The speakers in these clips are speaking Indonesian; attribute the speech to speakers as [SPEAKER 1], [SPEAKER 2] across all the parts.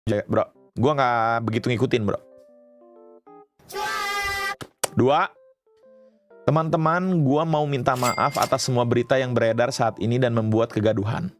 [SPEAKER 1] bro. Gue nggak begitu ngikutin, bro. 2. Teman-teman, gue mau minta maaf atas semua berita yang beredar saat ini dan membuat kegaduhan.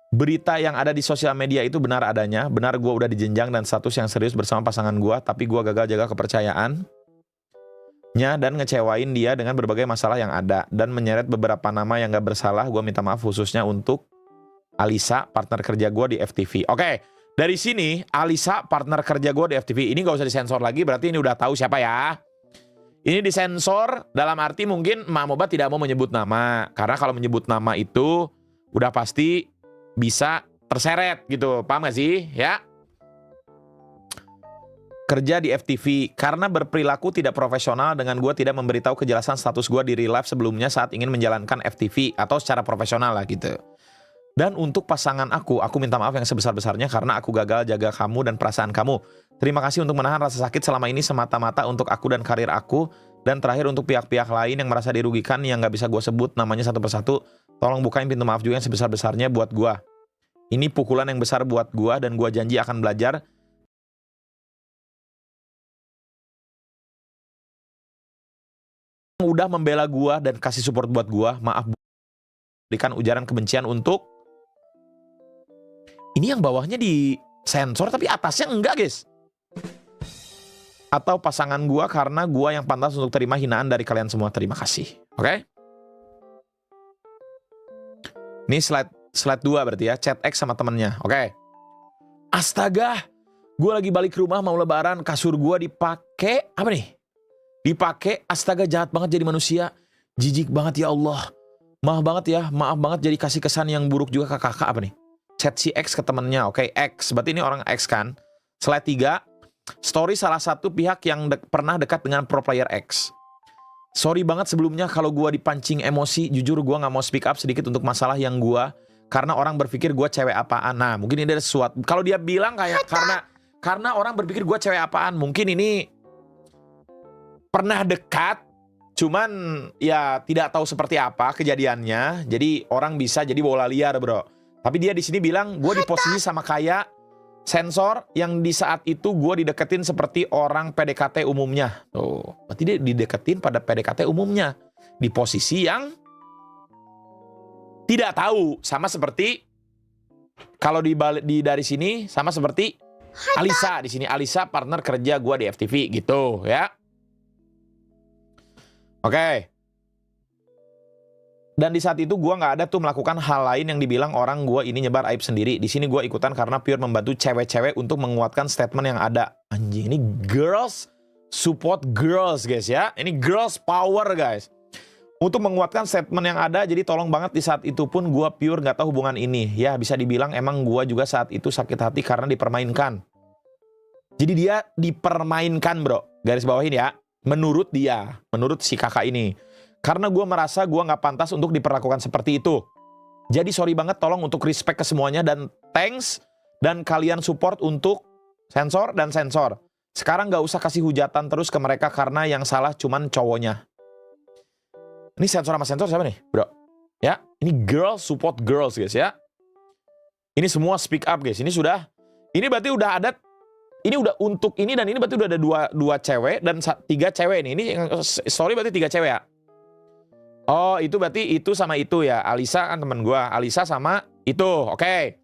[SPEAKER 1] Berita yang ada di sosial media itu benar adanya. Benar gue udah dijenjang dan status yang serius bersama pasangan gue, tapi gue gagal jaga kepercayaannya dan ngecewain dia dengan berbagai masalah yang ada. Dan menyeret beberapa nama yang gak bersalah. Gue minta maaf khususnya untuk Alisa, partner kerja gue di FTV. Oke, dari sini Alisa, partner kerja gue di FTV. Ini gak usah disensor lagi, berarti ini udah tahu siapa ya. Ini disensor dalam arti mungkin Mak Moba tidak mau menyebut nama. Karena kalau menyebut nama itu udah pasti bisa terseret gitu. Paham gak sih? Ya. Kerja di FTV. Karena berperilaku tidak profesional dengan gue tidak memberitahu kejelasan status gue di real life sebelumnya saat ingin menjalankan FTV. Atau secara profesional lah gitu. Dan untuk pasangan aku minta maaf yang sebesar-besarnya karena aku gagal jaga kamu dan perasaan kamu. Terima kasih untuk menahan rasa sakit selama ini semata-mata untuk aku dan karir aku. Dan terakhir untuk pihak-pihak lain yang merasa dirugikan yang gak bisa gue sebut namanya satu persatu. Tolong bukain pintu maaf juga yang sebesar-besarnya buat gue. Ini pukulan yang besar buat gue dan gue janji akan belajar. Udah membela gue dan kasih support buat gue. Maaf berikan ujaran kebencian untuk. Ini yang bawahnya di sensor tapi atasnya enggak, guys. Atau pasangan gua karena gua yang pantas untuk terima hinaan dari kalian semua. Terima kasih. Oke? Ini slide 2 berarti ya. Chat X sama temennya. Oke. Astaga. Gua lagi balik ke rumah mau lebaran. Kasur gua dipakai. Apa nih? Dipakai. Astaga, jahat banget jadi manusia. Jijik banget ya Allah. Maaf banget ya. Maaf banget jadi kasih kesan yang buruk juga ke kakak. Apa nih? Chat si X ke temennya. Oke, X. Berarti ini orang X kan. Slide 3. Story salah satu pihak yang pernah dekat dengan pro player X. Sorry banget sebelumnya kalau gue dipancing emosi. Jujur gue gak mau speak up sedikit untuk masalah yang gue. Karena orang berpikir gue cewek apaan. Nah, mungkin ini ada sesuatu. Kalau dia bilang kayak karena orang berpikir gue cewek apaan. Mungkin ini pernah dekat. Cuman ya tidak tahu seperti apa kejadiannya. Jadi orang bisa jadi bola liar, bro. Tapi dia di sini bilang, gue di posisi sama kayak sensor yang di saat itu gue dideketin seperti orang PDKT umumnya. Tuh, berarti dia dideketin pada PDKT umumnya. Di posisi yang tidak tahu. Sama seperti, kalau dari sini, sama seperti Alisa. Di sini Alisa partner kerja gue di FTV gitu ya. Oke. Dan di saat itu gue nggak ada tuh melakukan hal lain yang dibilang orang gue ini nyebar aib sendiri. Di sini gue ikutan karena pure membantu cewek-cewek untuk menguatkan statement yang ada. Anjing, ini girls support girls, guys ya. Ini girls power, guys. Untuk menguatkan statement yang ada, jadi tolong banget di saat itu pun gue pure nggak tahu hubungan ini. Ya bisa dibilang emang gue juga saat itu sakit hati karena dipermainkan. Jadi dia dipermainkan, bro. Garis bawahin ya. Menurut dia, menurut si kakak ini. Karena gue merasa gue gak pantas untuk diperlakukan seperti itu. Jadi sorry banget, tolong untuk respect ke semuanya. Dan thanks. Dan kalian support untuk sensor dan sensor. Sekarang gak usah kasih hujatan terus ke mereka. Karena yang salah cuman cowoknya. Ini sensor sama sensor siapa nih, bro? Ya, ini girls support girls, guys ya. Ini semua speak up, guys. Ini sudah. Ini berarti udah ada. Ini udah untuk ini dan ini berarti udah ada dua cewek dan 3 cewek nih. Ini story berarti 3 cewek ya. Oh, itu berarti itu sama itu ya. Alisa kan temen gue. Alisa sama itu. Oke.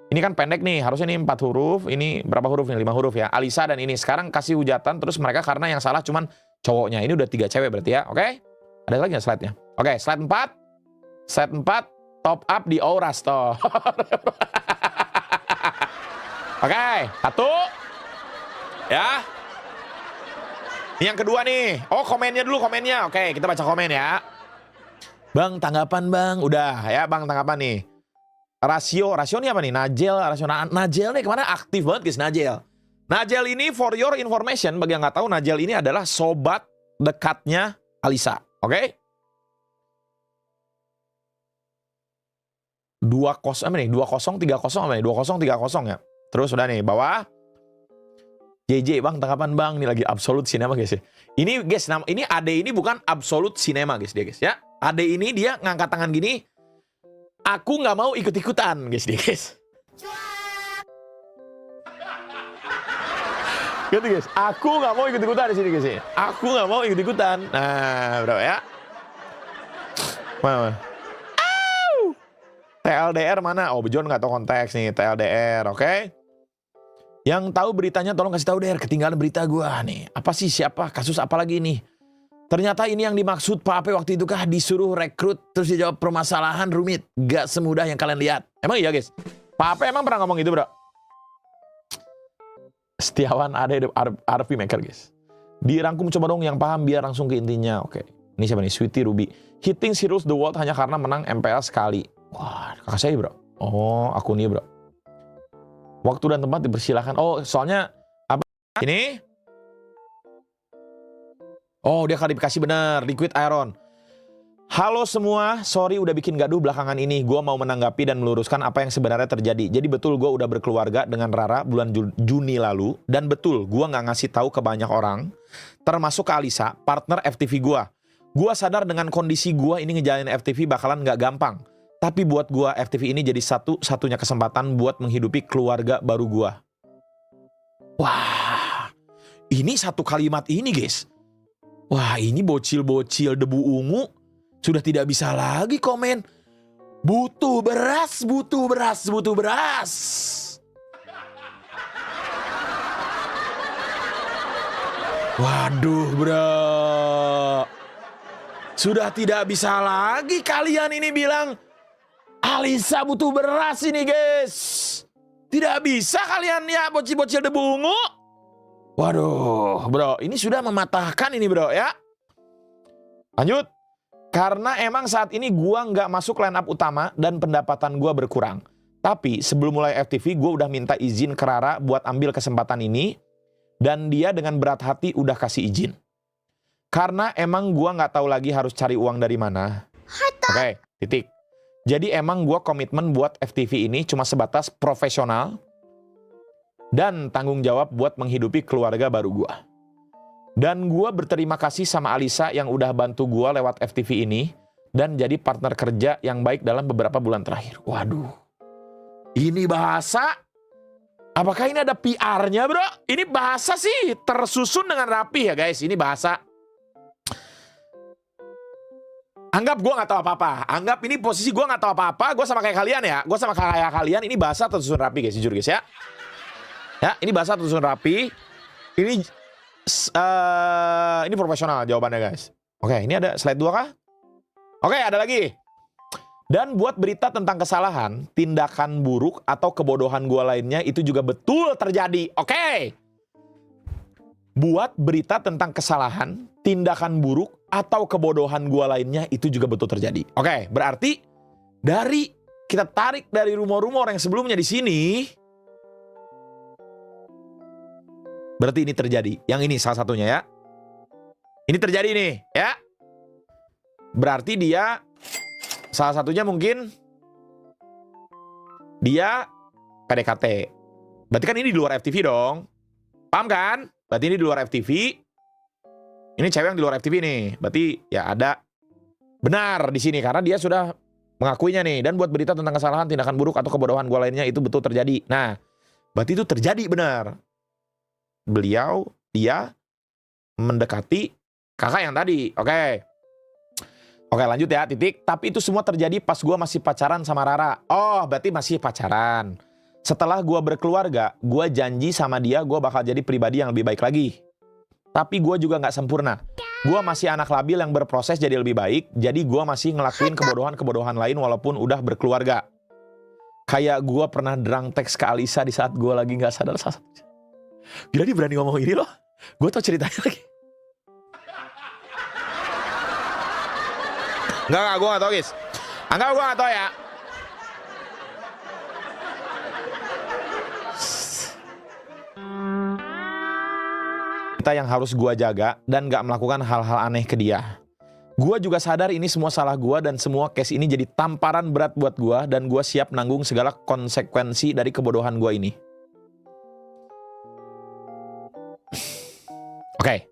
[SPEAKER 1] Ini kan pendek nih. Harusnya ini 4 huruf. Ini berapa huruf nih? 5 huruf ya. Alisa dan ini. Sekarang kasih hujatan. Terus mereka karena yang salah cuman cowoknya. Ini udah 3 cewek berarti ya. Oke. Ada lagi nggak slide-nya? Oke. Slide 4. Slide 4. Top up di Aura Store. Oke. 1. Ya. Yang kedua nih. Oh, komennya dulu komennya. Oke. Kita baca komen ya. Bang, tanggapan bang. Udah ya bang, tanggapan nih. Rasio ini apa nih? Najel nih kemana aktif banget guys, Najel. Najel ini for your information, bagi yang nggak tahu, Najel ini adalah sobat dekatnya Alisa. Oke? 20 apa nih? 2030 apa nih? 2030 ya. Terus udah nih, bawah. JJ bang, tanggapan bang. Ini lagi Absolute Cinema guys ya. Ini guys, ini Ade ini bukan Absolute Cinema guys dia guys ya. Ade ini dia ngangkat tangan gini. Aku nggak mau ikut-ikutan guys dia guys. Gitu guys, aku nggak mau ikut-ikutan di sini guys. Aku nggak mau ikut-ikutan. Nah, bro ya. Mana? TLDR mana? Oh, Bejon nggak tahu konteks nih TLDR, oke? Yang tahu beritanya tolong kasih tahu Der, ketinggalan berita gua nih. Apa sih, siapa, kasus apa lagi nih? Ternyata ini yang dimaksud Pak Ape waktu itu kah disuruh rekrut terus dijawab permasalahan rumit. Gak semudah yang kalian lihat. Emang iya guys? Pak Ape emang pernah ngomong gitu bro? Setiawan ada RP Maker guys. Dirangkum coba dong yang paham biar langsung ke intinya. Oke. Ini siapa nih? Sweetie Ruby. Hitting Heroes the World hanya karena menang MPL sekali. Wah, kakak saya bro. Oh, aku nih bro. Waktu dan tempat dipersilahkan. Oh, soalnya apa ini? Oh, dia klarifikasi bener. Liquid Iron. Halo semua, sorry udah bikin gaduh belakangan ini. Gue mau menanggapi dan meluruskan apa yang sebenarnya terjadi. Jadi betul gue udah berkeluarga dengan Rara bulan Juni lalu. Dan betul gue nggak ngasih tahu ke banyak orang, termasuk ke Alisa, partner FTV gue. Gue sadar dengan kondisi gue ini ngejalanin FTV bakalan nggak gampang. Tapi buat gue FTV ini jadi satu-satunya kesempatan buat menghidupi keluarga baru gue. Wah, ini satu kalimat ini guys. Wah, ini bocil-bocil debu ungu sudah tidak bisa lagi komen. Butuh beras, butuh beras, butuh beras. Waduh bro. Sudah tidak bisa lagi kalian ini bilang Alisa butuh beras ini guys. Tidak bisa kalian ya bocil-bocil debu ungu. Waduh bro, ini sudah mematahkan ini bro ya. Lanjut. Karena emang saat ini gua nggak masuk line up utama dan pendapatan gua berkurang. Tapi sebelum mulai FTV gua udah minta izin ke Rara buat ambil kesempatan ini. Dan dia dengan berat hati udah kasih izin. Karena emang gua nggak tahu lagi harus cari uang dari mana. Oke, titik. Jadi emang gua komitmen buat FTV ini cuma sebatas profesional. Dan tanggung jawab buat menghidupi keluarga baru gua. Dan gue berterima kasih sama Alisa yang udah bantu gue lewat FTV ini. Dan jadi partner kerja yang baik dalam beberapa bulan terakhir. Waduh. Ini bahasa. Apakah ini ada PR-nya bro? Ini bahasa sih tersusun dengan rapi ya guys. Ini bahasa. Anggap gue gak tahu apa-apa. Anggap ini posisi gue gak tahu apa-apa. Gue sama kayak kalian ya. Gue sama kayak kalian. Ini bahasa tersusun rapi guys. Jujur guys ya. Ya ini bahasa tersusun rapi. Ini profesional jawabannya guys. Oke, ini ada slide 2 kah? Oke, ada lagi. Dan buat berita tentang kesalahan, tindakan buruk atau kebodohan gua lainnya itu juga betul terjadi. Oke. Buat berita tentang kesalahan, tindakan buruk atau kebodohan gua lainnya itu juga betul terjadi. Oke, berarti dari kita tarik dari rumor-rumor yang sebelumnya di sini. Berarti ini terjadi. Yang ini salah satunya ya. Ini terjadi nih ya. Berarti dia salah satunya mungkin dia PDKT. Berarti kan ini di luar FTV dong. Paham kan? Berarti ini di luar FTV. Ini cewek yang di luar FTV nih. Berarti ya ada benar di sini karena dia sudah mengakuinya nih. Dan buat berita tentang kesalahan, tindakan buruk atau kebodohan gue lainnya itu betul terjadi. Nah, berarti itu terjadi benar. Dia mendekati kakak yang tadi. Oke, lanjut ya, titik. Tapi itu semua terjadi pas gue masih pacaran sama Rara. Oh, berarti masih pacaran. Setelah gue berkeluarga, gue janji sama dia gue bakal jadi pribadi yang lebih baik lagi. Tapi gue juga gak sempurna. Gue masih anak labil yang berproses jadi lebih baik. Jadi gue masih ngelakuin kebodohan-kebodohan lain walaupun udah berkeluarga. Kayak gue pernah drunk text ke Alisa di saat gue lagi gak sadar. Bila dia berani ngomong ini loh, gue tau ceritanya lagi. Enggak, gue gak tau guys. Enggak, gue gak tau ya. Kita yang harus gue jaga dan gak melakukan hal-hal aneh ke dia. Gue juga sadar ini semua salah gue dan semua case ini jadi tamparan berat buat gue. Dan gue siap nanggung segala konsekuensi dari kebodohan gue ini. Oke.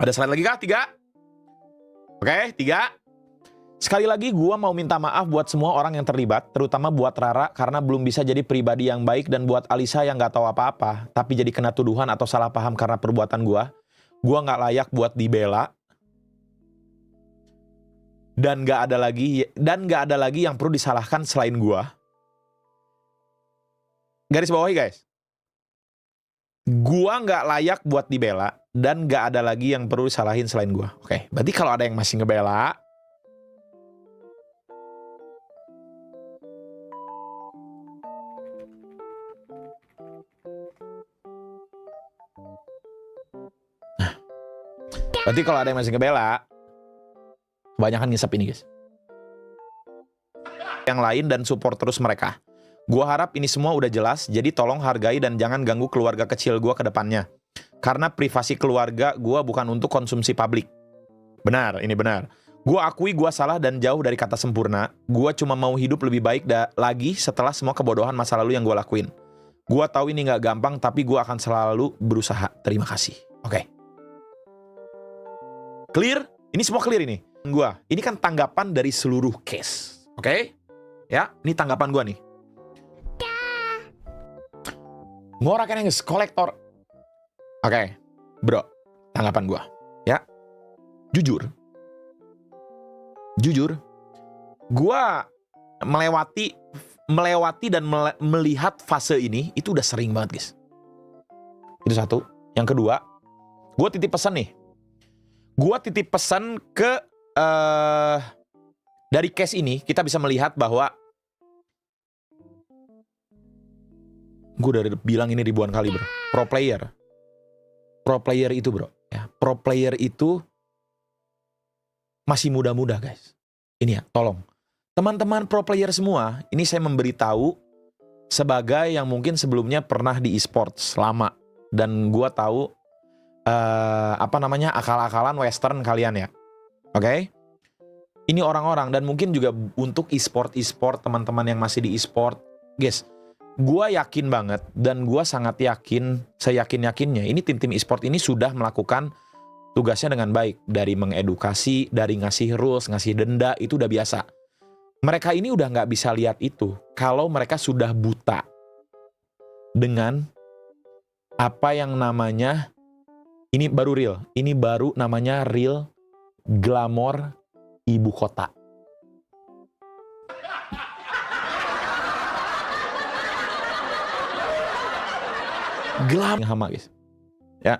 [SPEAKER 1] Ada slide lagi kah? 3? Oke, 3. Sekali lagi gue mau minta maaf buat semua orang yang terlibat, terutama buat Rara karena belum bisa jadi pribadi yang baik, dan buat Alisa yang gak tahu apa-apa, tapi jadi kena tuduhan atau salah paham karena perbuatan gue. Gue gak layak buat dibela. Dan gak ada lagi yang perlu disalahkan selain gue. Garis bawahi guys. Gue gak layak buat dibela, dan gak ada lagi yang perlu disalahin selain gue. Oke, berarti kalau ada yang masih ngebela, kebanyakan ngisep ini guys. Yang lain dan support terus mereka. Gua harap ini semua udah jelas, jadi tolong hargai dan jangan ganggu keluarga kecil gua ke depannya. Karena privasi keluarga gua bukan untuk konsumsi publik. Benar, ini benar. Gua akui gua salah dan jauh dari kata sempurna. Gua cuma mau hidup lebih baik lagi setelah semua kebodohan masa lalu yang gua lakuin. Gua tahu ini nggak gampang, tapi gua akan selalu berusaha. Terima kasih. Oke. Clear? Ini semua clear ini. Ini kan tanggapan dari seluruh case. Oke? Ya, ini tanggapan gua nih. Ngora kan yang kolektor. Oke, bro, tanggapan gua. Ya, jujur, gua melewati dan melihat fase ini itu udah sering banget guys. Itu satu. Yang kedua, gua titip pesan nih. Gua titip pesan ke dari case ini kita bisa melihat bahwa gue udah bilang ini ribuan kali bro, pro player itu bro, ya, pro player itu masih muda-muda guys. Ini ya, tolong teman-teman pro player semua, ini saya memberitahu sebagai yang mungkin sebelumnya pernah di e-sports lama, dan gue tahu akal-akalan western kalian ya. Oke? Ini orang-orang, dan mungkin juga untuk e-sport teman-teman yang masih di e-sport, guys. Gua yakin banget, dan gua sangat yakin, seyakin-yakinnya, ini tim-tim e-sport ini sudah melakukan tugasnya dengan baik. Dari mengedukasi, dari ngasih rules, ngasih denda, itu udah biasa. Mereka ini udah nggak bisa lihat itu, kalau mereka sudah buta dengan apa yang namanya, ini baru real, ini baru namanya real glamor ibu kota. Gelap hama guys. Ya.